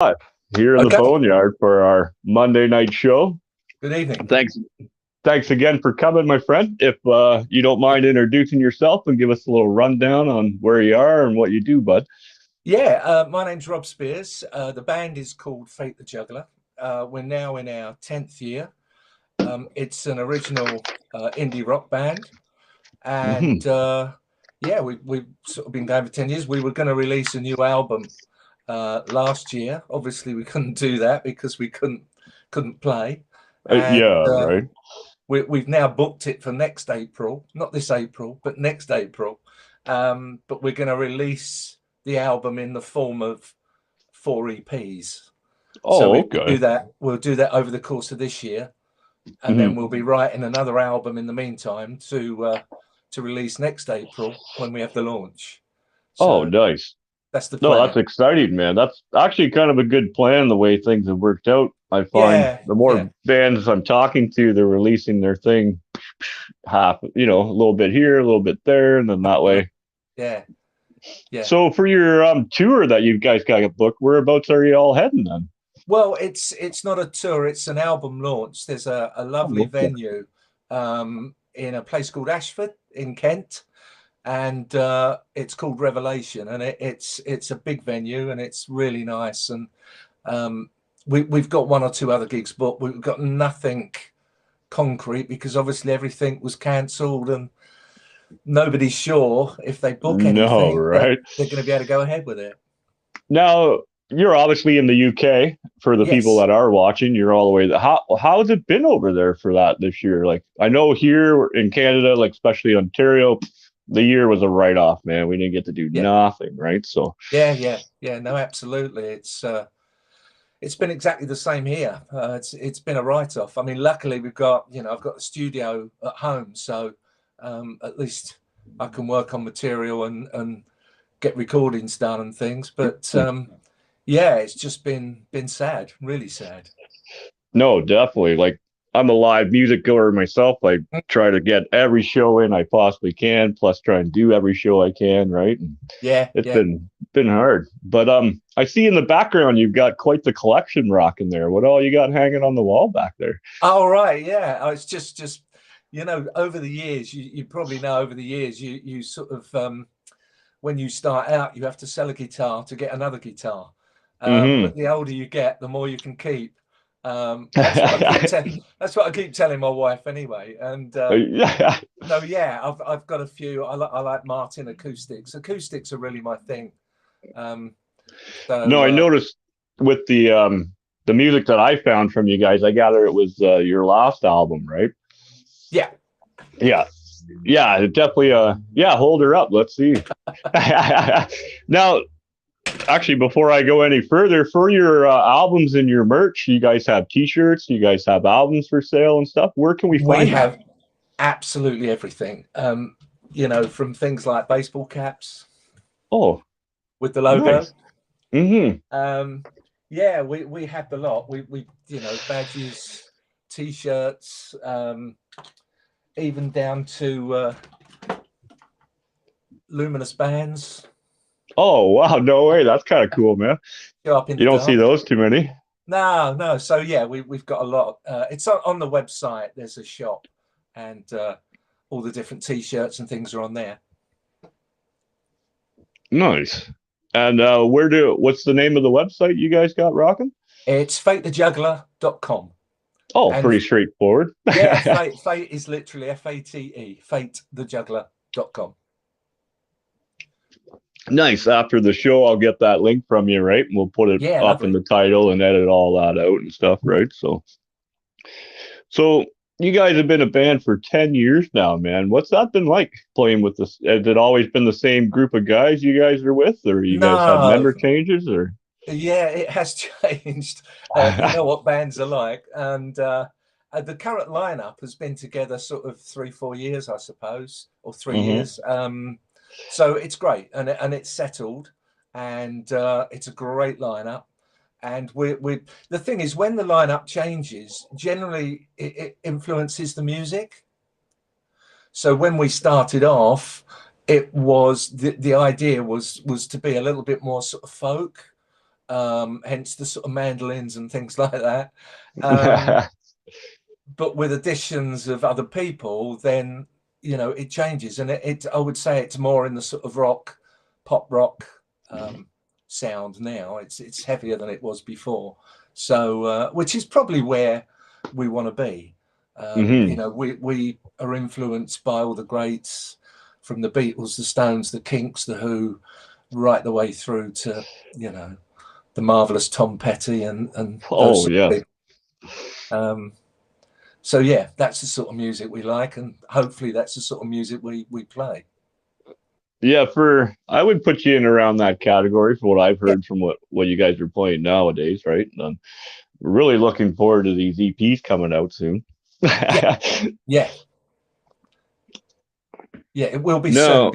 Here in the Okay. Boneyard for our Monday night show. Good evening. Thanks again for coming, my friend. If you don't mind introducing yourself and give us a little rundown on where you are and what you do, bud. Yeah, my name's Rob Spears. The band is called Fate the Juggler. We're now in our 10th year. It's an original indie rock band. Hmm. And yeah, we've sort of been going for 10 years. We were going to release a new album last year. Obviously, we couldn't do that because we couldn't play. And Yeah, right. we've now booked it for next April, not this April, but next April. But we're going to release the album in the form of 4 EPs. So Oh, okay. we'll do that over the course of this year, and then Hmm. we'll be writing another album in the meantime to release next April when we have the launch. Oh, So nice. that's the No, that's plan. exciting, man. That's actually kind of a good plan the way things have worked out. I find Yeah, the yeah, more bands I'm talking to, they're releasing their thing half, a little bit here, a little bit there, and then that absolutely. way. Yeah, yeah. So for your tour that you guys got booked, whereabouts are you all heading then? Well, it's not a tour; it's an album launch. There's a lovely Oh, okay. venue in a place called Ashford in Kent, and it's called Revelation, and it's a big venue, and it's really nice. And um, we've got one or two other gigs, but we've got nothing concrete because obviously everything was cancelled, and nobody's sure if they book No, anything that right. they're going to be able to go ahead with it. Now you're obviously in the UK for the people Yes. that are watching. You're all the way. How has it been over there for that this year? Like I know here in Canada, like especially Ontario, the year was a write off, man. We didn't get to do Yeah. nothing, right? So, Yeah. No, absolutely. It's been exactly the same here. It's been a write-off. I mean, luckily we've got I've got a studio at home, so at least I can work on material and get recordings done and things. But yeah, it's just been sad, really sad. no, definitely. Like I'm a live music goer myself. I try to get every show in I possibly can, plus try and do every show I can, right? And Yeah, it's yeah. been hard. But I see in the background you've got quite the collection rocking there. What all you got hanging on the wall back there? Oh, right, yeah. Oh, it's just over the years, you probably know over the years you sort of when you start out, you have to sell a guitar to get another guitar. Mm-hmm. But the older you get, the more you can keep. That's what I keep that's what I keep telling my wife anyway. And Yeah. no, yeah, I've got a few. I like Martin acoustics. Acoustics are really my thing. Um, No, so I noticed with the music that I found from you guys, I gather it was your last album, right? yeah, Yeah. Yeah, definitely yeah, hold her up. Let's see. Now, actually before I go any further, for your albums and your merch, you guys have t-shirts, you guys have albums for sale and stuff. Where can we we find that? have absolutely everything. From things like baseball caps Oh, with the logo. nice. Mhm. Um, yeah, we had the lot. We badges, t-shirts, even down to luminous bands. Oh, wow, no way. That's kind of cool, man. Go up in You the don't see dark. those too many. No, no. So yeah, we've got a lot. It's on the website. There's a shop, and all the different t-shirts and things are on there. Nice. And what's the name of the website you guys got rocking? It's fatethejuggler.com. Oh, And pretty straightforward. yeah, fate is literally FATE, fatethejuggler.com. Nice. After the show, I'll get that link from you, right? And we'll put it Yeah, up in lovely. the title and edit all that out and stuff, right? So you guys have been a band for 10 years now, man. What's that been like playing with this? Has it always been the same group of guys you guys are with, or you guys had No, member changes, or? yeah, it has changed. You know what bands are like, and the current lineup has been together sort of 3-4 years, I suppose, or three Hmm. years. So it's great, and it's settled, and it's a great lineup. And we the thing is, when the lineup changes, generally it influences the music. So when we started off, it was the idea was to be a little bit more sort of folk. hence the sort of mandolins and things like that. Um, but with additions of other people, then it changes, and I would say it's more in the sort of pop rock sound now. It's heavier than it was before, so which is probably where we want to be. We are influenced by all the greats, from the Beatles, the Stones, the Kinks, the Who, right the way through to the marvelous Tom Petty and those Oh sort of yeah. people. So yeah, that's the sort of music we like, and hopefully that's the sort of music we play. Yeah, I would put you in around that category for what I've Yeah, heard from what you guys are playing nowadays, right? And I'm really looking forward to these EPs coming out soon. yeah, yeah, yeah. It will be soon. No.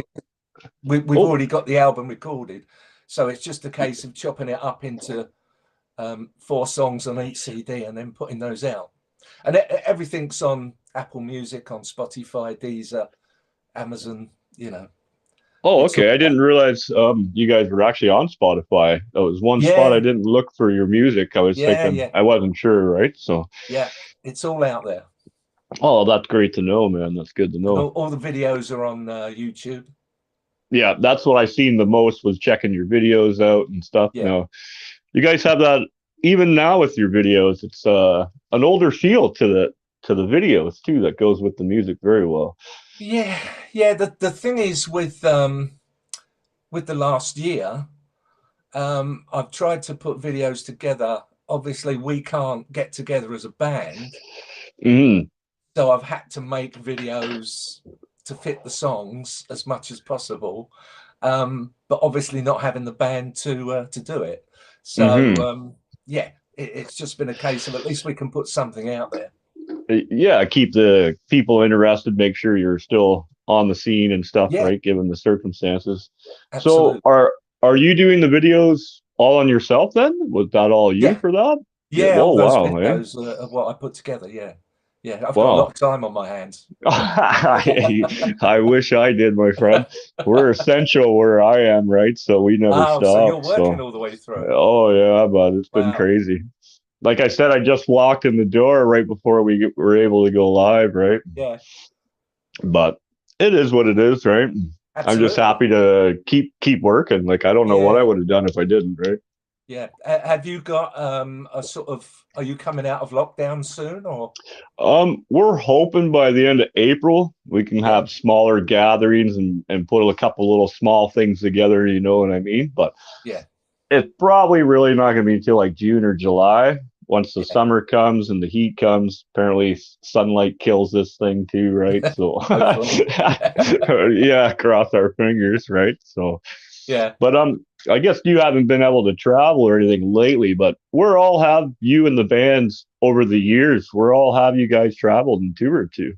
We've Oh, already got the album recorded, so it's just a case of chopping it up into 4 songs on each CD and then putting those out. And everything's on Apple Music, on Spotify, Deezer, Amazon. oh, It's all okay. I out. didn't realize you guys were actually on Spotify. That was one spot I Yeah, didn't look for your music. I was yeah, thinking yeah, I wasn't sure, right? So, yeah. It's all out there, oh, that's great to know, man. That's good to and know. all the videos are on YouTube. Yeah, that's what I seen the most was checking your videos out and stuff. Yeah, Now, you guys have that even now with your videos. It's an older feel to the videos too that goes with the music very well. yeah, yeah. The thing is with the last year, I've tried to put videos together. Obviously, we can't get together as a band, Hmm. so I've had to make videos to fit the songs as much as possible. But obviously, not having the band to do it. So Hmm. yeah, it's just been a case of at least we can put something out there. Yeah, keep the people interested, make sure you're still on the scene and stuff, Yeah, right? Given the circumstances. So absolutely. are you doing the videos all on yourself then? Was that all you Yeah, for that? Yeah. yeah. Oh All those wow, eh? videos are what I put together. Yeah, yeah. I've got a lot Wow. of time on my hands. I wish I did, my friend. We're essential where I am, right? So we never Oh, so stop. you're working So all the way through. oh yeah, but it's been Wow. crazy. Like I said, I just walked in the door right before were able to go live, right? Yeah, But it is what it is, right? I'm just absolutely. happy to keep working. Like I don't know what I Yeah, would have done if I didn't, right? yeah. Have you got a sort of? Are you coming out of lockdown soon, or? We're hoping by the end of April we can Yeah, have smaller gatherings and put a couple little small things together, you know what I mean? But yeah, it's probably really not going to be until like June or July. Once the yeah. summer comes and the heat comes, apparently sunlight kills this thing too, right? So, Hopefully. yeah, cross our fingers, right? So, Yeah. but I guess you haven't been able to travel or anything lately, but we're all have you and the bands over the years. We're all have you guys traveled and toured too.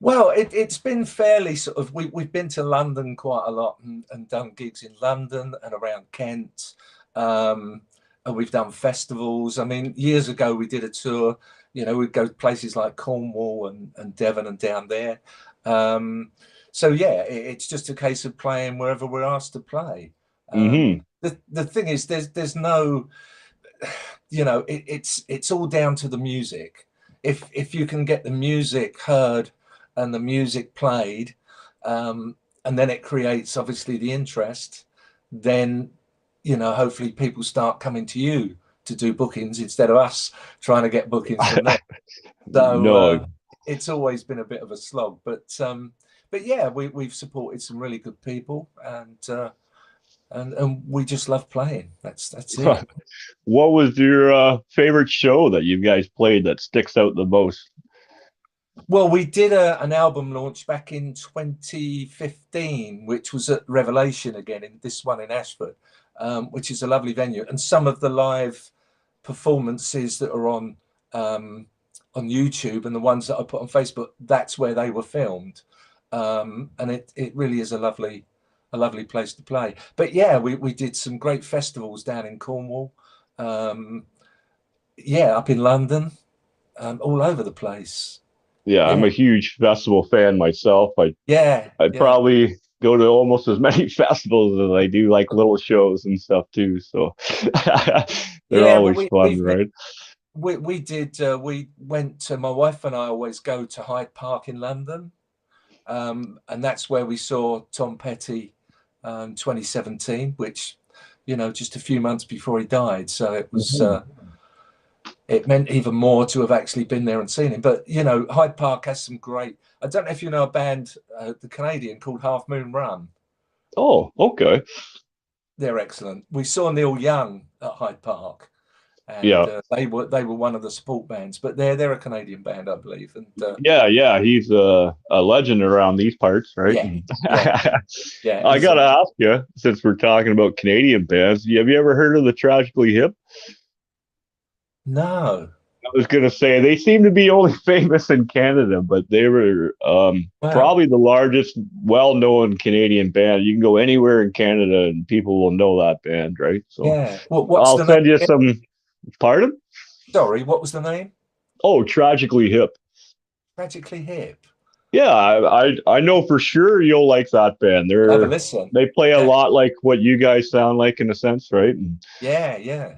Well, it's been fairly sort of. We've been to London quite a lot and done gigs in London and around Kent. Um, and we've done festivals. I mean, years ago we did a tour. We'd go to places like Cornwall and Devon and down there. Um, so yeah, it's just a case of playing wherever we're asked to play. Mm-hmm. The thing is, there's no, it's all down to the music. If you can get the music heard and the music played, and then it creates obviously the interest, then hopefully people start coming to you to do bookings instead of us trying to get bookings from them. So No, it's always been a bit of a slog, but yeah, we've supported some really good people, and we just love playing. That's it. what was your favorite show that you guys played that sticks out the most? Well, we did an album launch back in 2015, which was at Revelation again, in this one in Ashford, which is a lovely venue. And some of the live performances that are on YouTube and the ones that I put on Facebook, that's where they were filmed. And it really is a lovely place to play. But yeah, we did some great festivals down in Cornwall, um, yeah, up in London, all over the place. Yeah, I'm Yeah, a huge festival fan myself. yeah, I yeah. probably go to almost as many festivals as I do like little shows and stuff too. So they're Yeah, well, always fun, right? we did. We went to, my wife and I always go to Hyde Park in London, and that's where we saw Tom Petty, 2017, which, you know, just a few months before he died. So it was. Mhm. It meant even more to have actually been there and seen him. But, you know, Hyde Park has some great. I don't know if you know a band, the Canadian, called Half Moon Run. Oh, okay. They're excellent. We saw Neil Young at Hyde Park, and Yeah. they were one of the support bands. But they're a Canadian band, I believe. And Yeah, yeah, he's a legend around these parts, right? yeah, yeah, yeah. I He's gotta ask you, since we're talking about Canadian bands, have you ever heard of the Tragically Hip? no. I was gonna say they seem to be only famous in Canada, but they were Wow. probably the largest, well-known Canadian band. You can go anywhere in Canada and people will know that band, right? So Yeah. What's I'll the name send you again? some. Pardon? Sorry, what was the name? Oh, Tragically Hip. Tragically Hip. Yeah, I know for sure you'll like that band. I'll have a listen. They play a Yeah, lot like what you guys sound like in a sense, right? And yeah, yeah,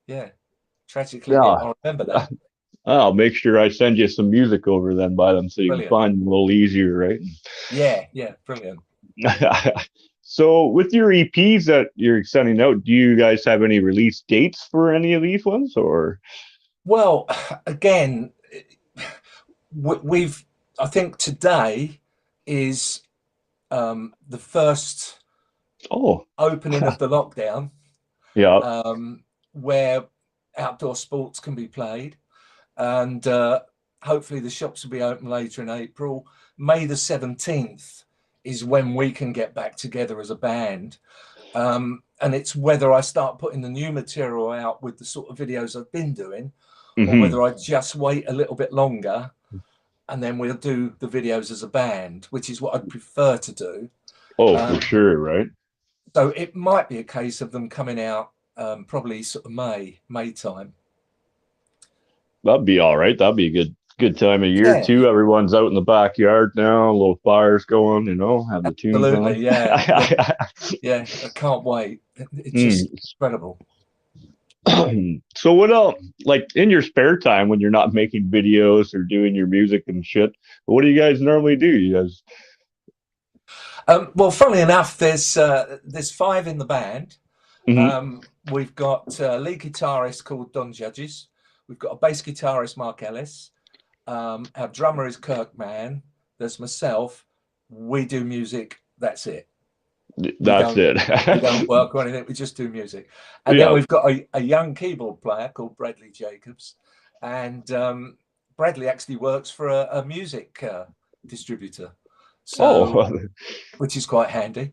yeah. Tragically Hip. yeah, I remember that. I'll make sure I send you some music over then by them so you can Brilliant. find them a little easier, right? Yeah, yeah, brilliant. So with your EPs that you're sending out, do you guys have any release dates for any of these ones or? Well, again, we've. I think today is the first Oh, opening of the lockdown, yeah. where outdoor sports can be played, and hopefully the shops will be open later in April. May the 17th is when we can get back together as a band. And it's whether I start putting the new material out with the sort of videos I've been doing, or Hmm. whether I just wait a little bit longer and then we'll do the videos as a band, which is what I'd prefer to do. Oh, for Um, sure, right? so it might be a case of them coming out probably sort of May time. That'd be all right. That'd be a good time of year Yeah, too. Everyone's out in the backyard now, little fires going, have the tunes on. absolutely. Yeah, yeah, yeah. I can't wait. It's just Mm. incredible. So what else, like in your spare time when you're not making videos or doing your music and shit, what do you guys normally do? You guys Well, funnily enough, there's five in the band. hmm We've got a lead guitarist called Don Judges. We've got a bass guitarist, Mark Ellis. Our drummer is Kirk Mann. There's myself. We do music. That's it. We that's don't it. we don't work or anything. We just do music. And then Yeah. we've got a young keyboard player called Bradley Jacobs. And Bradley actually works for a music distributor. So, Oh, which is quite handy.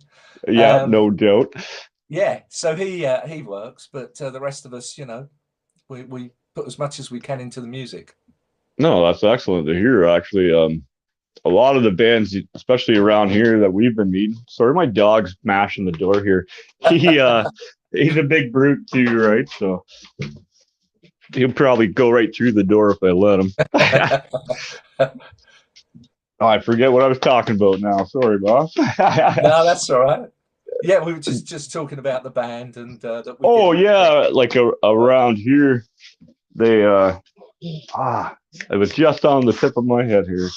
yeah, Um, no doubt. yeah, so he works, but the rest of us, you know, we put as much as we can into the music. No, that's excellent to hear. Actually, a lot of the bands, especially around here that we've been meeting. Sorry, my dog's mashing the door here. He he's a big brute too, right? So he'll probably go right through the door if I let him. Oh, I forget what I was talking about now. Sorry, boss. No, that's all right. Yeah, we were just talking about the band and that we get Oh all together. yeah, like around here, they ah, it was just on the tip of my head here.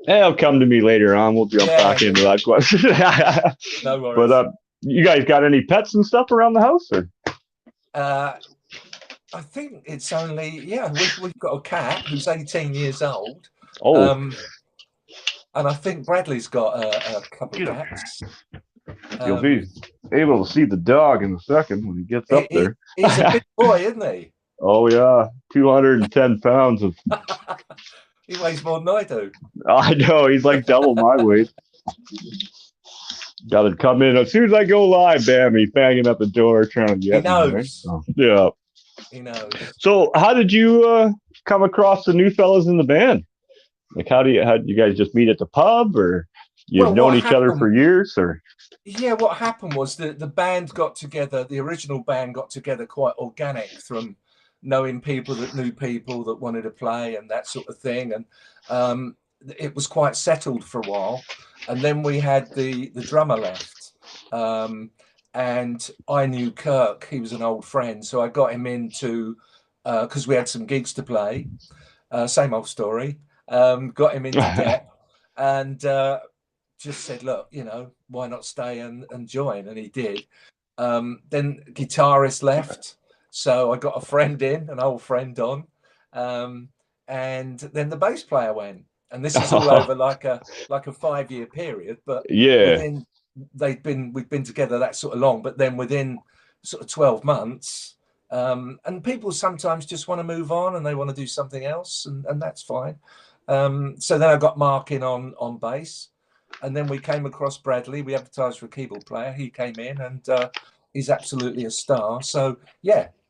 It'll come to me later on. We'll jump Yeah, back into that question. no But worries. you guys got any pets and stuff around the house? Or Uh, I think it's only, yeah, we've got a cat who's 18 years old. oh, Um, and I think Bradley's got a couple of get up cats. here. You'll be able to see the dog in a second when he gets up there. He's a big boy, isn't he? Oh yeah, 210 pounds of. He weighs more than I do. I know he's like double my weight. Got to come in as soon as I go live. Bam, he's banging at the door trying to He get me. Right? knows. So, yeah. He knows. So how did you come across the new fellas in the band? Like how did you guys just meet at the pub or you've Well, known what each other happened? for years or Yeah, what happened was the band got together. The original band got together quite organic from knowing people that knew people that wanted to play and that sort of thing. And it was quite settled for a while, and then we had the drummer left, and I knew Kirk. He was an old friend, so I got him into because we had some gigs to play. Same old story. Got him into debt, and just said, look, why not stay and join? And he did. Then guitarist left, so I got a friend in, an old friend on, and then the bass player went. And this is all over like a 5-year period, but Yeah. within we've been together that sort of long, but then within sort of 12 months, and people sometimes just want to move on and they want to do something else, and that's fine. So then I got Mark in on bass, and then we came across Bradley. We advertised for a keyboard player. He came in, and he's absolutely a star. So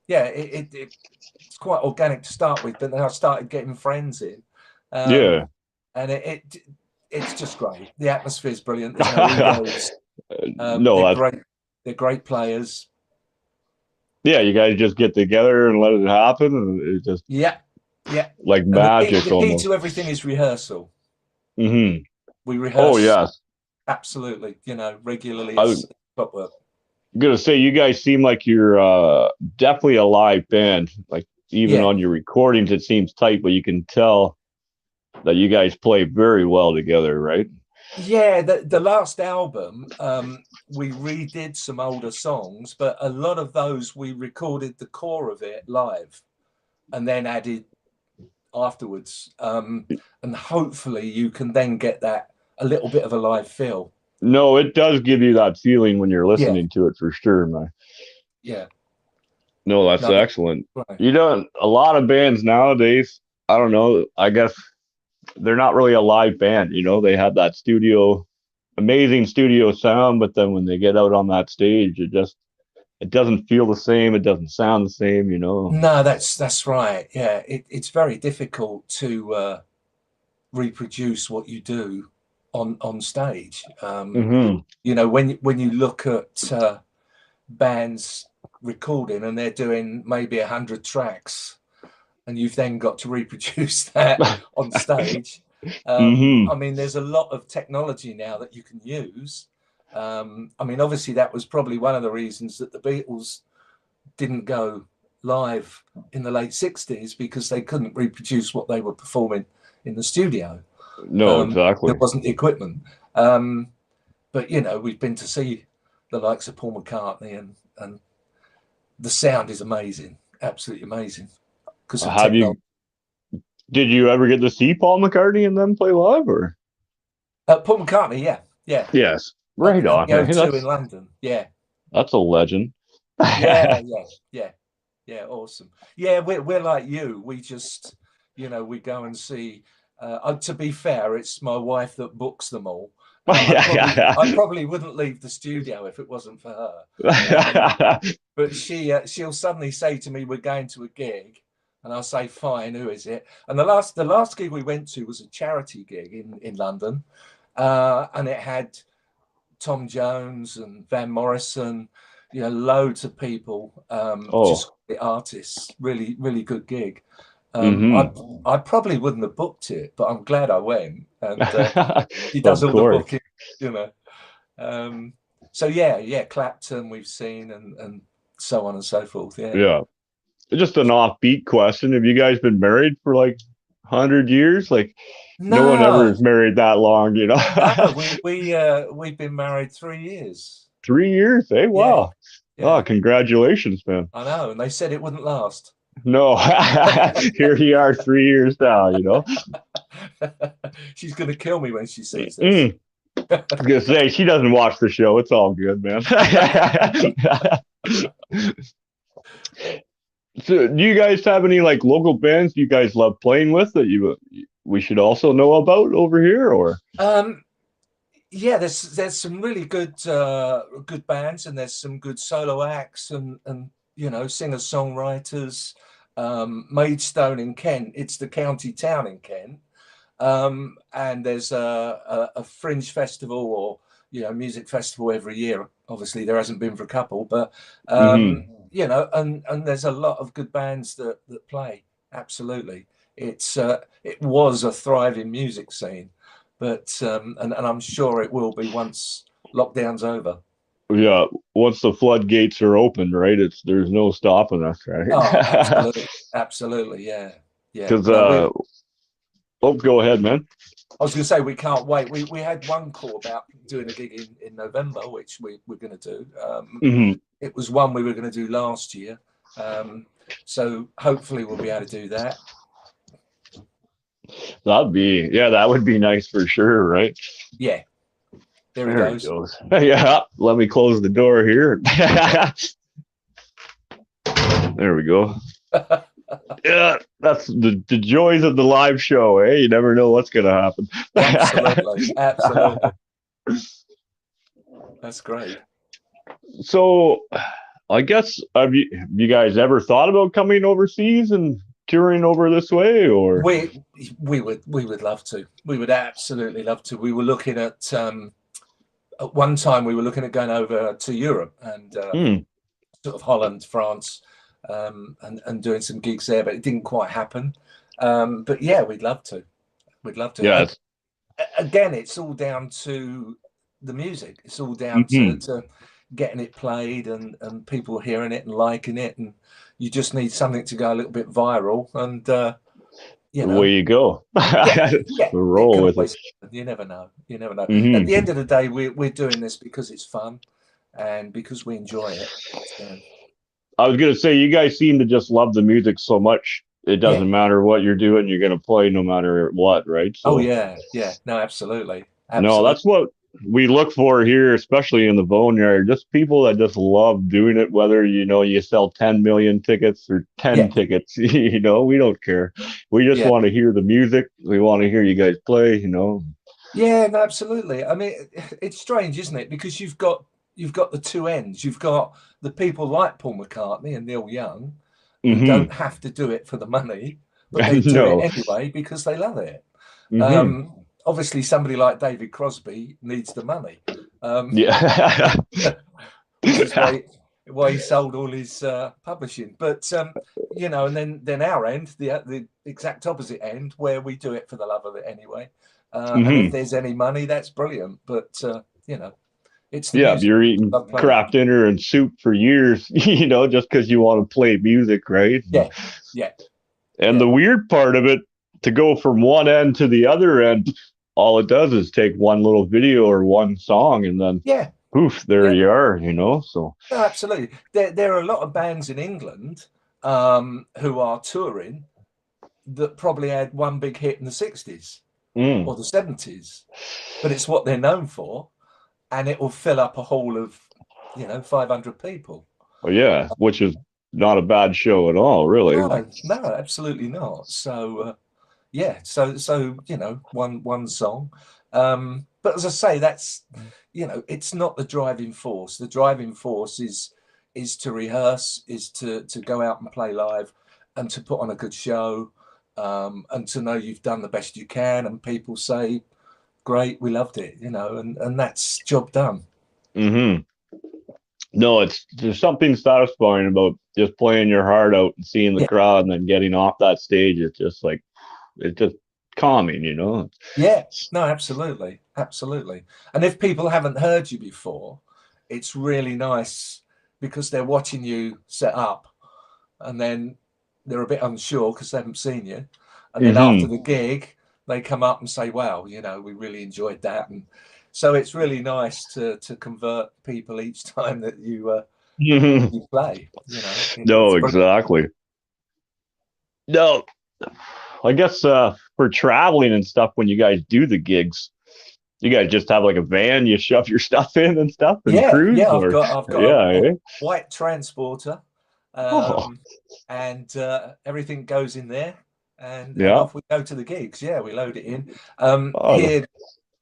it's quite organic to start with, but then I started getting friends in. Yeah. And it's just great. The atmosphere is brilliant. There's no egos. No, They're great players. Yeah, you guys just get together and let it happen, and it's just Yeah. like And magic the key almost. to everything is rehearsal. Mm-hmm. We Oh rehearse yes, absolutely, regularly I as was clockwork. gonna say you guys seem like you're definitely a live band. Like even Yeah. on your recordings, it seems tight, but you can tell that you guys play very well together, right? Yeah, the last album, we redid some older songs, but a lot of those we recorded the core of it live and then added afterwards. And hopefully you can then get that a little bit of a live feel. No, it does give you that feeling when you're Yeah, listening to it for sure, man. yeah. No, that's No, excellent. right. A lot of bands nowadays, I don't know, I guess they're not really a live band, they have that amazing studio sound, but then when they get out on that stage, it doesn't feel the same, it doesn't sound the same. No, that's right. Yeah, it's very difficult to reproduce what you do on stage. Mm-hmm. When you look at bands recording and they're doing maybe 100 tracks, and you've then got to reproduce that on stage. Mm-hmm. I mean, there's a lot of technology now that you can use. I mean, obviously, that was probably one of the reasons that the Beatles didn't go live in the late 60s, because they couldn't reproduce what they were performing in the studio. No, exactly. There wasn't the equipment. But, we've been to see the likes of Paul McCartney, and the sound is amazing, absolutely amazing, because of Have technology. you did you ever get to see Paul McCartney and them play live or? Paul McCartney, yeah. Yes. At Right the on. Hey, O2 in London. Yeah. that's a legend. Yeah. Awesome. Yeah, we're like you. We just, we go and see. To be fair, it's my wife that books them all. I probably wouldn't leave the studio if it wasn't for her. But she'll suddenly say to me, "We're going to a gig," and I'll say, "Fine, who is it?" And the last gig we went to was a charity gig in London, and it had Tom Jones and Van Morrison, loads of people, Oh. just the artists. Really, really good gig. Mm-hmm. I probably wouldn't have booked it, but I'm glad I went. And he does Of all the course. booking. So yeah, Clapton we've seen, and so on and so forth. Yeah. Yeah. Just an offbeat question. Have you guys been married for like 100 years? Like no one ever No, is married that long. no, we've been married 3 years. 3 years? Hey, Yeah, wow. Oh, yeah. congratulations, man. I know, and they said it wouldn't last. No, here you are 3 years now. She's going to kill me when she sees this. Mm. I was gonna say she doesn't watch the show. It's all good, man. So, do you guys have any like local bands you guys love playing with that we should also know about over here, or? Yeah, there's some really good bands, and there's some good solo acts, and singer songwriters. Maidstone in Kent, it's the county town in Kent, and there's a fringe festival, or music festival every year. Obviously, there hasn't been for a couple, but Mm-hmm. and there's a lot of good bands that play. Absolutely, it was a thriving music scene, but and I'm sure it will be once lockdown's over. Yeah, once the floodgates are open, right? There's no stopping us, Oh, right? absolutely, absolutely, yeah, yeah. Because No, oh, go ahead, man. I was going to say we can't wait. We had one call about doing a gig in November, which we're going to do. Hmm. It was one we were going to do last year, so hopefully we'll be able to do that. That would be nice for sure, right? Yeah, there he There he goes. goes. Yeah, let me close the door here. There we go. Yeah, that's the joys of the live show, eh? You never know what's gonna happen. Absolutely, absolutely. That's great. So, I guess have you guys ever thought about coming overseas and touring over this way, or? We would love to. We would absolutely love to. We were looking at one time we were looking at going over to Europe and Hmm. sort of Holland, France, and doing some gigs there, but it didn't quite happen. But yeah, we'd love to. We'd love to. Yes. Again, it's all down to the music. It's all down Hmm. to getting it played and people hearing it and liking it, and you just need something to go a little bit viral, and you Away know, you go. yeah, yeah, it Roll can with it. always happen. You never know. You never know. At the Hmm. end of the day, we're doing this because it's fun and because we enjoy it. So, I was gonna say you guys seem to just love the music so much. It yeah. doesn't matter what you're doing, you're gonna play no matter what, right? Oh So yeah, yeah. No, absolutely, no, absolutely. that's what we look for here, especially in the Boneyard. Just people that just love doing it, whether you sell 10 million tickets or 10 Yeah, tickets, we don't care. We just yeah, want to hear the music. We want to hear you guys play. yeah. No, absolutely. I mean, it's strange, isn't it? Because you've got the two ends. You've got the people like Paul McCartney and Neil Young who Hmm. don't have to do it for the money, but they do it No. anyway because they love it. Hmm. Obviously, somebody like David Crosby needs the money, um, Yeah. which is why he sold all his publishing. But and then our end, the exact opposite end, where we do it for the love of it anyway. And if Hmm. there's any money, that's brilliant. But it's the Yeah, music. you're eating Love playing. craft dinner and soup for years, just because you want to play music, right? Yeah, yeah, And yeah, the weird part of it, to go from one end to the other end, all it does is take one little video or one song, and then yeah, poof, there yeah. you are. So, No, absolutely. There are a lot of bands in England who are touring that probably had one big hit in the 60s mm. or the 70s, but it's what they're known for, and it will fill up a hall of 500 people. Well, yeah, which is not a bad show at all, really. Like, No, no, absolutely not. So yeah, so one song, but as I say, that's it's not the driving force. The driving force is to rehearse, is to go out and play live, and to put on a good show, and to know you've done the best you can, and people say, "Great, we loved it," and that's job done. hmm no, there's something satisfying about just playing your heart out and seeing the Yeah, crowd and then getting off that stage. It's just calming. yeah, no, absolutely, absolutely. And if people haven't heard you before, it's really nice because they're watching you set up, and then they're a bit unsure because they haven't seen you, and then after Hmm. the gig they come up and say, "Wow, we really enjoyed that," and so it's really nice to convert people each time that you play. It's No, brilliant. exactly. No, I guess for traveling and stuff, when you guys do the gigs, you guys just have like a van, you shove your stuff in and stuff and Yeah, cruise, yeah. I've or got I've got yeah, a eh? white transporter, Oh, and everything goes in there, and yeah. off we go to the gigs. Yeah, we load it in Oh, here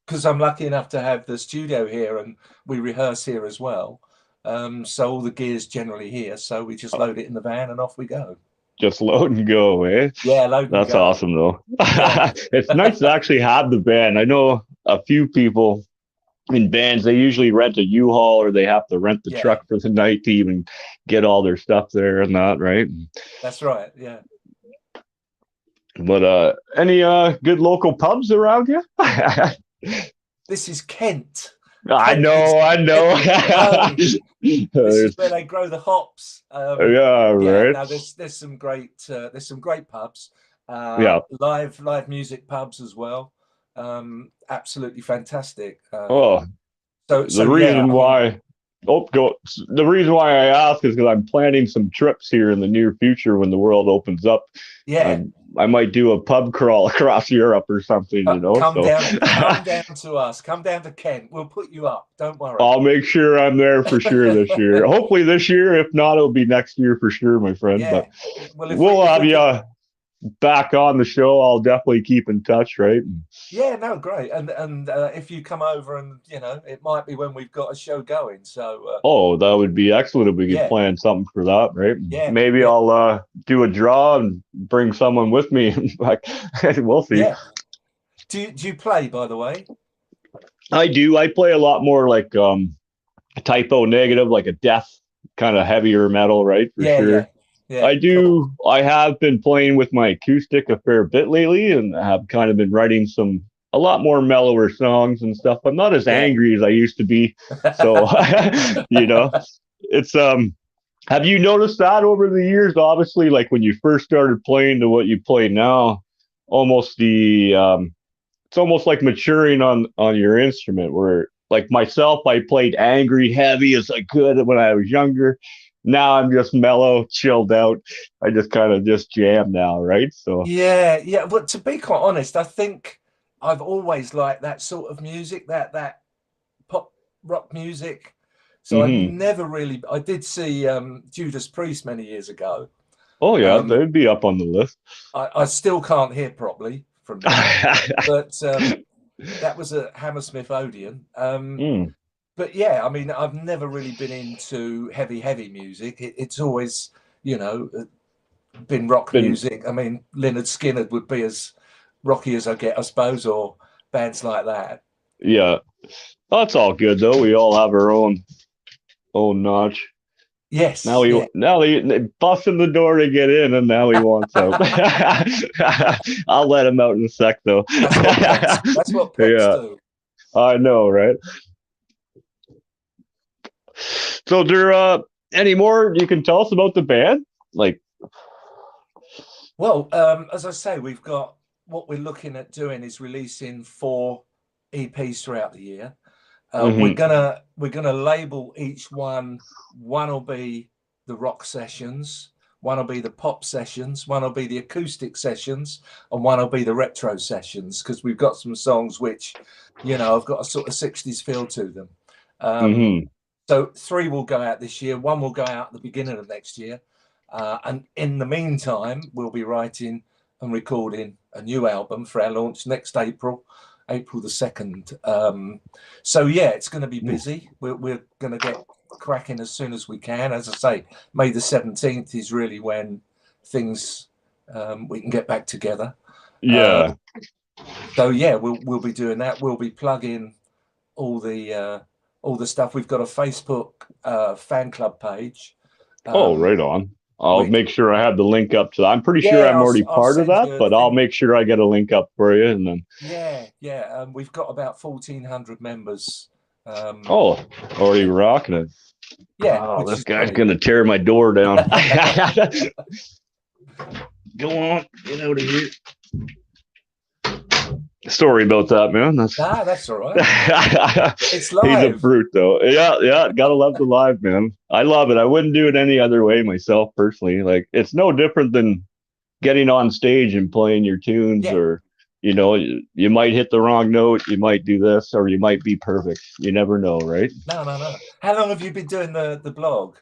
because I'm lucky enough to have the studio here, and we rehearse here as well. So all the gear's generally here, so we just load it in the van and off we go. just load and go, eh? Yeah, load and That's go. awesome, though. Yeah, It's nice to actually have the van. I know a few people in bands, they usually rent a U-Haul or they have to rent the yeah, truck for the night to even get all their stuff there and that, right? that's right. Yeah, But any good local pubs around you? This is Kent. I Kent is know, I know. known. This is There's- where they grow the hops. yeah, Yeah, right. no, there's some great pubs, Yeah. live music pubs as well. Absolutely fantastic. Oh, So the yeah, reason I mean, why. Oh, go. The reason why I ask is because I'm planning some trips here in the near future when the world opens up. yeah, I might do a pub crawl across Europe or something, you know. come So down to us, come down to Kent. We'll put you up. Don't worry. I'll make sure I'm there for sure this year. Hopefully this year. If not, it'll be next year for sure, my friend. But Yeah. Well, we'll if have we can, you back on the show. I'll definitely keep in touch, right? yeah, no, great. And if you come over, and it might be when we've got a show going. So Oh, that would be excellent if we could yeah, plan something for that, right? yeah, Maybe yeah, I'll do a draw and bring someone with me. Like, we'll see. yeah. Do you play, by the way? I do. I play a lot more like typo negative, like a death kind of heavier metal, right? For Yeah, yeah, sure. yeah. I Cool. do. I have been playing with my acoustic a fair bit lately, and have kind of been writing a lot more mellower songs and stuff. I'm not as Yeah. angry as I used to be, so you know, it's Have you noticed that over the years? Obviously, like when you first started playing to what you play now, almost it's almost like maturing on your instrument. Where like myself, I played angry, heavy as I could when I was younger. Now I'm just mellow, chilled out. I just kind of just jam now, right? So, Yeah, yeah. But to be quite honest, I think I've always liked that sort of music, that pop rock music. So I've hmm. never really. I did see Judas Priest many years ago. Oh yeah, Um, they'd be up on the list. I still can't hear properly from them, but that was a Hammersmith Odeon. Mm, But yeah, I mean, I've never really been into heavy music. It's always, you know, been rock been music. I mean, Leonard Skinner would be as rocky as I get, I suppose, or bands like that. yeah. That's all good though. We all have our own notch. Yes, yeah. Now he busting the door to get in, and now he wants out. I'll let him out in a sec, though. That's what pets. That's what pets Yeah, do. I know, right? So, there any more you can tell us about the band? Like, Well, as I say, we've got what we're looking at doing is releasing 4 EPs throughout the year. hmm. We're gonna label each one. One will be the rock sessions, one will be the pop sessions, one will be the acoustic sessions, and one will be the retro sessions, because we've got some songs which, have got a sort of 60s feel to them. Um, Hmm. so 3 will go out this year, 1 will go out at the beginning of next year. And in the meantime, we'll be writing and recording a new album for our launch next April, April the 2nd. So yeah, it's going to be busy. We're going to get cracking as soon as we can. As I say, May the 17th is really when things we can get back together. Yeah. So yeah, we'll be doing that. We'll be plugging all the stuff. We've got a Facebook fan club page. Oh, Um, right on. I'll which make sure I have the link up to that. I'm pretty sure Yeah, I'm already I'll part of send that, you a but I'll thing. make sure I get a link up for you, and then Yeah, yeah. We've got about 1,400 members. oh, already rocking it. Yeah, Oh, which this is guy's great. gonna tear my door down. Go on, get out of here. Sorry about that, man. That's all right. It's He's a live. brute, though. Yeah, yeah. Gotta love the live, man. I love it. I wouldn't do it any other way myself, personally. Like, it's no different than getting on stage and playing your tunes, Yeah. or you might hit the wrong note, you might do this, or you might be perfect. You never know, right? No, no, no. How long have you been doing the blog?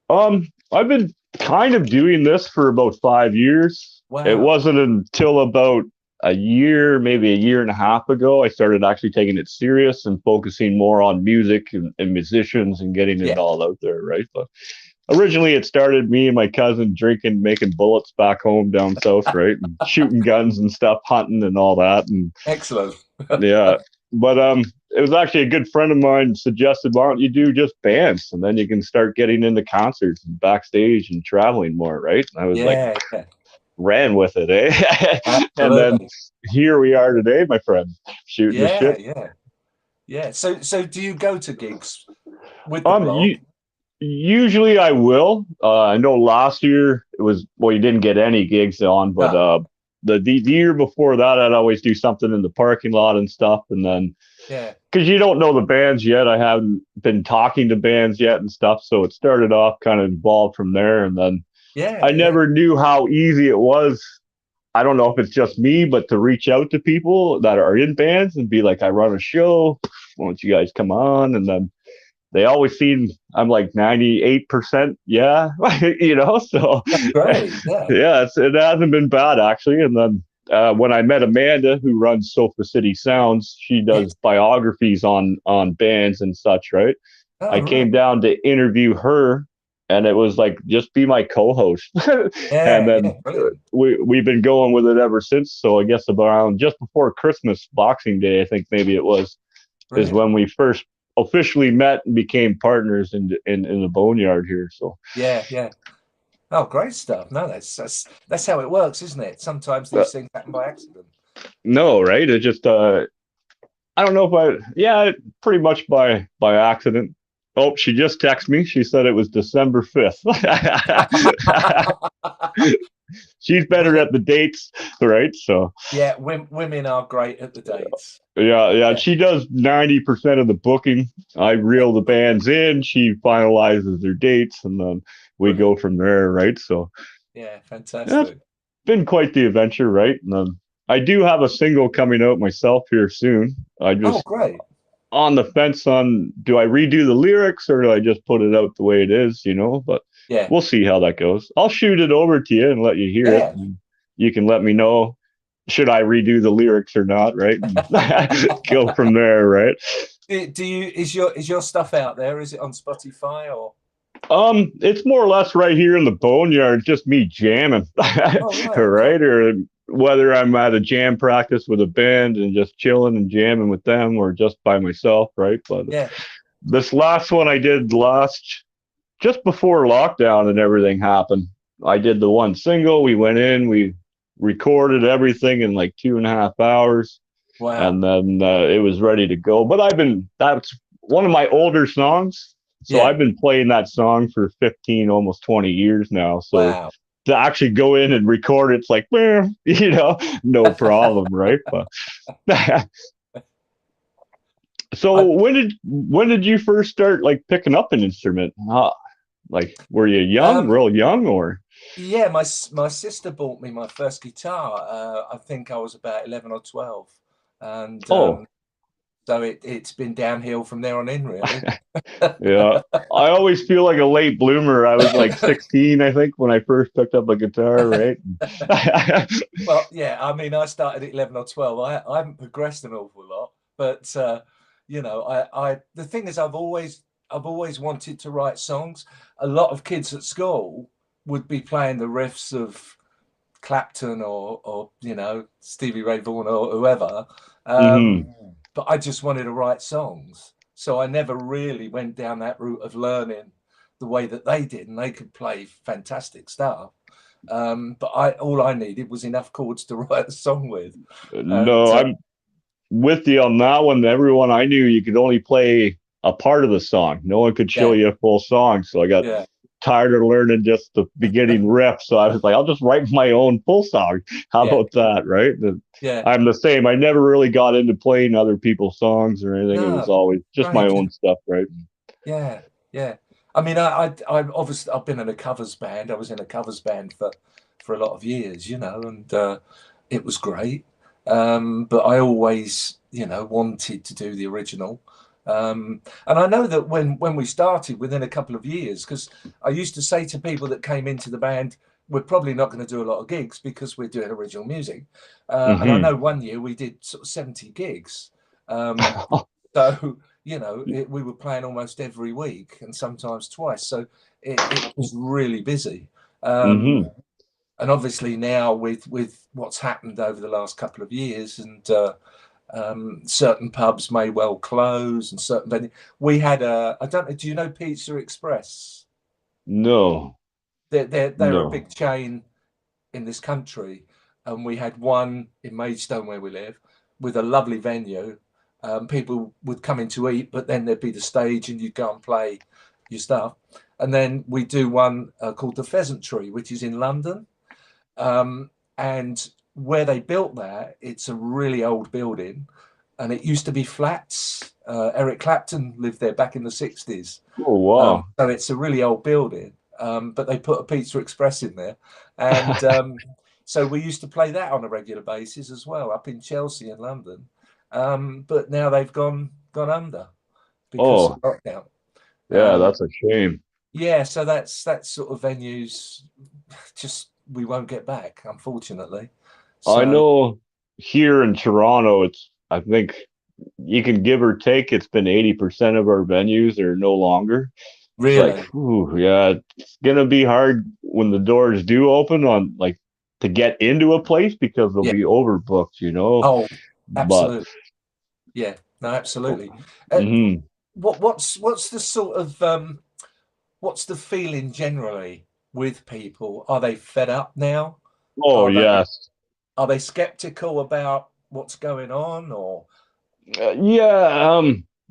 I've been kind of doing this for about 5 years. It Wow. wasn't until about a year, maybe a year and a half ago, I started actually taking it serious and focusing more on music and musicians and getting it Yeah. all out there, right? But originally, it started me and my cousin drinking, making bullets back home down south, right? And shooting guns and stuff, hunting and all that. And Excellent. yeah, but it was actually a good friend of mine suggested, why don't you do just bands, and then you can start getting into concerts and backstage and traveling more, right? And I was like, Yeah, yeah. ran with it, eh? And then Absolutely. here we are today, my friend, shooting the Yeah, shit. yeah, yeah. So do you go to gigs with the You blog? usually I will. I know last year it was well, you didn't get any gigs on, but No. the year before that, I'd always do something in the parking lot and stuff, and then Yeah, because you don't know the bands yet, I haven't been talking to bands yet and stuff, so it started off kind of involved from there, and then I yeah, yeah. never knew how easy it was. I don't know if it's just me, but to reach out to people that are in bands and be like, I run a show, why don't you guys come on? And then they always seem I'm like 98%, yeah, so That's great. Yeah, yeah, it hasn't been bad actually. And then when I met Amanda, who runs Sofa City Sounds, she yes. does biographies on bands and such, right? Oh, I right. came down to interview her, and it was like just be my co-host, and Yeah, yeah, then brilliant, we've been going with it ever since. So I guess around just before Christmas, Boxing Day, I think maybe it was, is brilliant. when we first officially met and became partners in the Boneyard here. So Yeah, yeah. Oh, great stuff. No, that's how it works, isn't it? Sometimes uh, these things happen by accident. no, right? It just I don't know if yeah, pretty much by accident. Oh, she just texted me. She said it was December 5th. She's better Women, at the dates, right? So yeah, women are great at the dates. yeah, Yeah, she does 90% of the booking. I yeah, reel the bands in, she finalizes their dates, and then we go brilliant. from there, right? So Yeah, yeah, it's fantastic. been quite the adventure, right? And then I do have a single coming out myself here soon. I Oh, just great. on the fence on do I redo the lyrics or do I just put it out the way it is. But Yeah, we'll see how that goes. I'll shoot it over to you and let you hear it. yeah. And you can let me know should I redo the lyrics or not, right? And go from there, right? Do you is your stuff out there? Is it on Spotify or? It's more or less right here in the boneyard, just me jamming, Oh, right. Okay. right? Or whether I'm at a jam practice with a band and just chilling and jamming with them, or just by myself, right? But Yeah. this last one I did just before lockdown and everything happened. I did the one single. We went in, we recorded everything in like 2.5 hours, Wow. and then it was ready to go. But that's one of my older songs. So Yeah. I've been playing that song for 15, almost 20 years now. So Wow. to actually go in and record it's like, no problem, right? But so I when did you first start like picking up an instrument? Like, were you young, um real young, or? yeah, my sister bought me my first guitar. I think I was about 11 or 12, and Oh, so it's been downhill from there on in, really. yeah. I always feel like a late bloomer. I was like 16, I think, when I first picked up a guitar, right? Well, yeah, I mean, I started at 11 or 12. I haven't progressed an awful lot, but the thing is, I've always wanted to write songs. A lot of kids at school would be playing the riffs of Clapton or Stevie Ray Vaughan or whoever, hmm but I just wanted to write songs. So I never really went down that route of learning the way that they did, and they could play fantastic stuff. But all I needed was enough chords to write a song with, and No, I'm with you on that one. Everyone I knew, you could only play a part of the song. No one could show yeah, you a full song. So I got yeah, tired of learning just the beginning riff. So I was like, I'll just write my own full song. How yeah, about that, right? yeah. I'm the same. I never really got into playing other people's songs or anything. It was No, always just my great. own stuff, right? Yeah, yeah. I mean, I obviously I've been in a covers band. I was in a covers band for a lot of years, and it was great. But I always, wanted to do the original. And I know that when we started, within a couple of years, because I used to say to people that came into the band, we're probably not going to do a lot of gigs because we're doing original music. And I Mm-hmm. know one year we did sort of 70 gigs. So we were playing almost every week and sometimes twice. So it was really busy. mm-hmm. And obviously now with what's happened over the last couple of years, and certain pubs may well close, and certain venues. We had I don't know. Do you know Pizza Express? No, They're a no. big chain in this country, and we had one in Maidstone where we live with a lovely venue. People would come in to eat, but then there'd be the stage and you'd go and play your stuff. And then we do one called the Pheasant Tree, which is in London. And where they built that, it's a really old building, and it used to be flats. Eric Clapton lived there back in the 60s. Oh, wow. So it's a really old building, but they put a Pizza Express in there. And so we used to play that on a regular basis as well, up in Chelsea in London. But now they've gone under because Oh, of lockdown. yeah, that's a shame. Yeah, so that's sort of venues just we won't get back, unfortunately. I So know here in Toronto, I think you can give or take, it's been 80% of our venues are no longer. It's like, really, whew, yeah, it's gonna be hard when the doors do open on like to get into a place because they'll yeah. be overbooked, you know. Oh, But absolutely. Yeah, no, absolutely. Uh, mhm. what's the sort of what's the feeling generally with people? Are they fed up now? Oh Are they yes. are they skeptical about what's going on, or Yeah,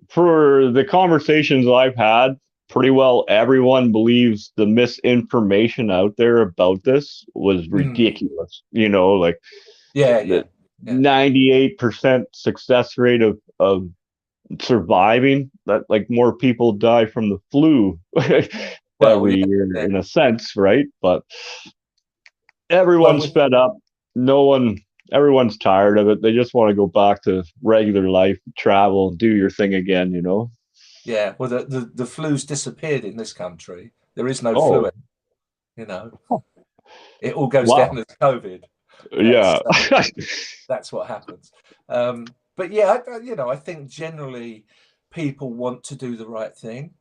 for the conversations I've had, pretty well everyone believes the misinformation out there about this was mm, ridiculous. You know, like yeah, the yeah, yeah. 98% success rate of surviving, that like more people die from the flu Well, every yeah, year yeah. in a sense, right? But Well, everyone's with fed up. No one, everyone's tired of it. They just want to go back to regular life, travel, do your thing again, you know? yeah, well, the flu's disappeared in this country. There is no flu, Oh, you know. It all goes down wow. as COVID. That's Yeah. that's what happens. But yeah, I think generally people want to do the right thing,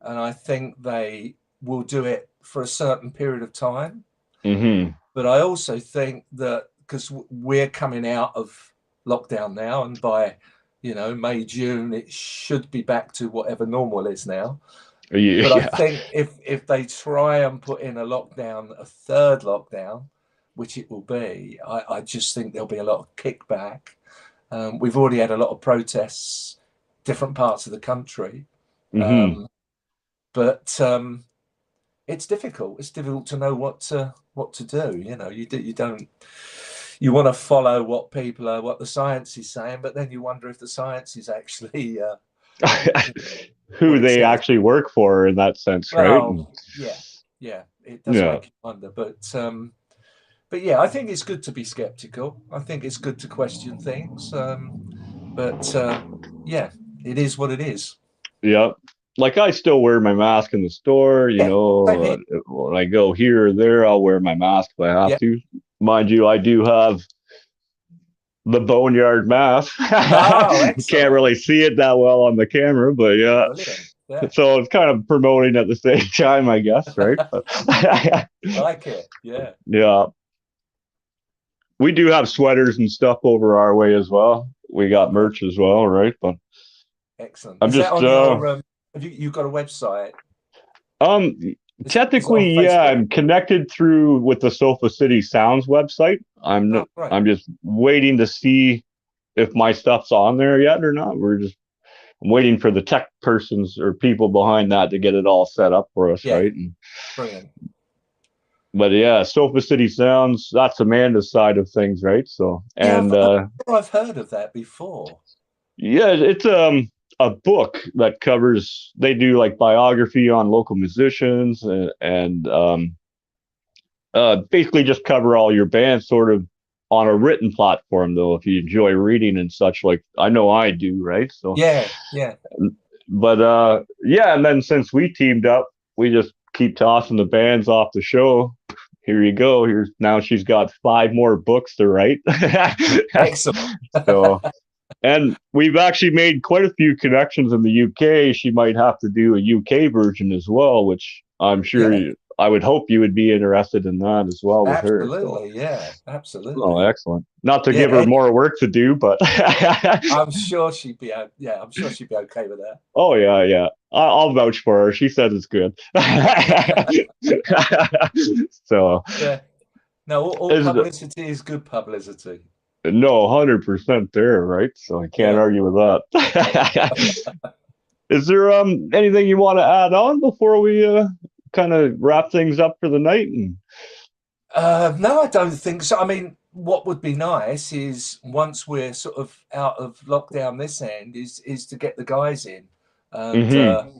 and I think they will do it for a certain period of time. hmm But I also think that because we're coming out of lockdown now, and by May, June, it should be back to whatever normal is now. But I Yeah. think if they try and put in a lockdown, a third lockdown, which it will be, I just think there'll be a lot of kickback. We've already had a lot of protests, different parts of the country, hmm um, but it's difficult. It's difficult to know what to do. You don't. You want to follow what what the science is saying, but then you wonder if the science is actually Who what it they says. actually work for in that sense, right? Well, yeah, yeah, it does Yeah. make you wonder, but yeah, I think it's good to be skeptical. I think it's good to question things, but yeah, it is what it is. Yeah. Like I still wear my mask in the store, you Yeah, same know, here. when I go here or there, I'll wear my mask if I have Yeah. to. Mind you, I do have the Boneyard mask. Oh, You can't excellent. really see it that well on the camera, but yeah. Brilliant. Yeah, So it's kind of promoting at the same time, I guess, right? But like it. Yeah, yeah, we do have sweaters and stuff over our way as well. We got okay, merch as well, right? But excellent. I'm Is that just on your? Have you got a website? um Is it on technically, yeah, Facebook? I'm connected through with the Sofa City Sounds website. Oh, great. I'm just waiting to see if my stuff's on there yet or not. I'm waiting for the tech persons or people behind that to get it all set up for us, Yeah, right? And, brilliant. but yeah, Sofa City Sounds, that's Amanda's side of things, right? So, Yeah, and I've heard of that before. yeah, it's a book that covers, they do like biography on local musicians and basically just cover all your bands sort of on a written platform though, if you enjoy reading and such, like I know I do, right? So Yeah, yeah. but yeah, and then since we teamed up, we just keep tossing the bands off the show. Here you go. Here's now she's got 5 more books to write. Excellent. So and we've actually made quite a few connections in the UK. She might have to do a UK version as well, which I'm sure Yeah, I would hope you would be interested in that as well with her. So, absolutely. Yeah, oh, absolutely. excellent. Not to Yeah, give her more work to do, but I'm sure she'd be. Yeah, I'm sure she'd be okay with oh yeah, yeah. I'll vouch for her. She says it's good. that. So Yeah. No, all Is it, publicity is good publicity. no, 100% there, right? So I can't Yeah. argue with that. Is there anything you want to add on before we kind of wrap things up for the night? And No, I don't think so. I mean, what would be nice is once we're sort of out of lockdown this end, is to get the guys in, and hmm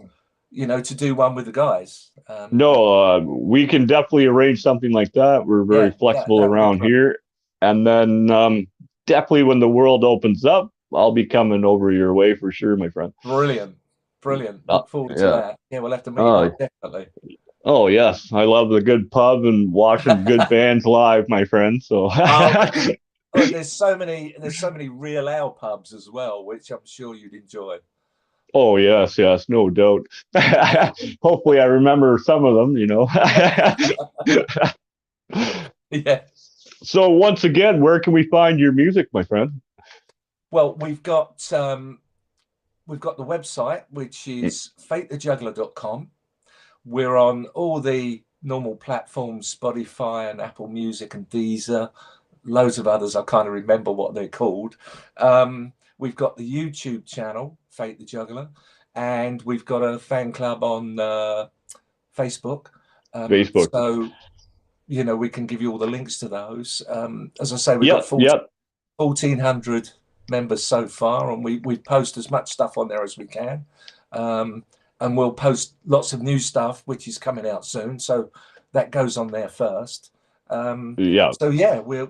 to do one with the guys. No, we can definitely arrange something like that. We're very Yeah, that flexible that would be around great. here. And then definitely when the world opens up, I'll be coming over your way for sure, my friend. Brilliant, brilliant. Uh, Look forward to yeah. that. Yeah, we'll have to meet Uh, up definitely. oh, yes. I love the good pub and watching good bands live, my friend. So, Oh, there's so many real ale pubs as well, which I'm sure you'd enjoy. oh, yes, yes, no doubt. Hopefully, I remember some of them, Yeah. So, once again, where can we find your music, my friend? Well, we've got the website, which is fatethejuggler.com. We're on all the normal platforms, Spotify and Apple Music and Deezer, loads of others. I can't remember what they're called. We've got the YouTube channel, Fate the Juggler, and we've got a fan club on Facebook. Facebook. So, we can give you all the links to those. As I say, we've Yep, got yep. 1,400 members so far, and we post as much stuff on there as we can. And we'll post lots of new stuff, which is coming out soon. So that goes on there first. Yeah, So yeah, we're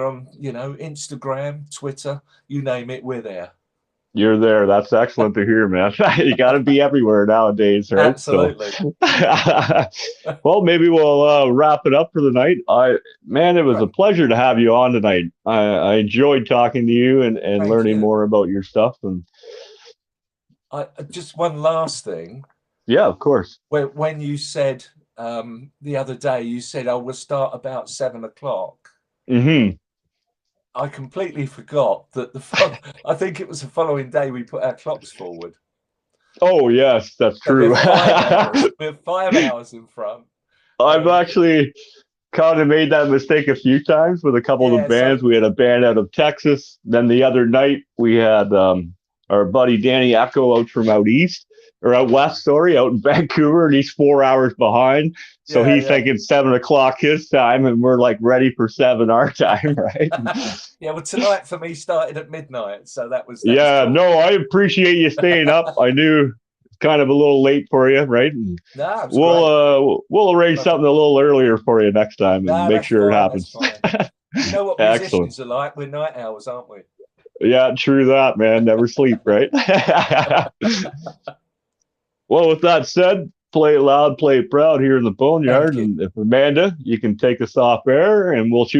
on, Instagram, Twitter, you name it, we're there. you're there. That's excellent to hear, man. You got to be everywhere nowadays, right? So, Absolutely. well, maybe we'll wrap it up for the night. Man, it was a Right. pleasure to have you on tonight. I enjoyed talking to you and Thank learning you. more about your stuff. And Just one last thing. yeah, of course. When you said the other day, you said, "Oh, we'll start about 7 o'clock." hmm I completely forgot that I think it was the following day we put our clocks forward. Oh, yes, that's So we're true. 5 hours. We're 5 hours in front. I've Um, actually kind of made that mistake a few times with a couple of the yeah. bands. So We had a band out of Texas. Then the other night we had our buddy Danny Echo out east or out west, sorry, out in Vancouver, and he's 4 hours behind. So yeah, he's yeah. thinking 7 o'clock his time, and we're like ready for 7 our time, right? Yeah. Well, tonight for me started at midnight, so that was Yeah, cool. no, I appreciate you staying up. I knew it's kind of a little late for you, right? And No, it was great. we'll arrange Lovely. something a little earlier for you next time and No, make that's sure it fine. That's happens. fine. You know what Excellent. musicians are like? We're night owls, aren't we? Yeah, true that, man. Never sleep, right? Well, with that said, play it loud, play it proud here in the Boneyard. Thank you. And if Amanda, you can take us off air and we'll shoot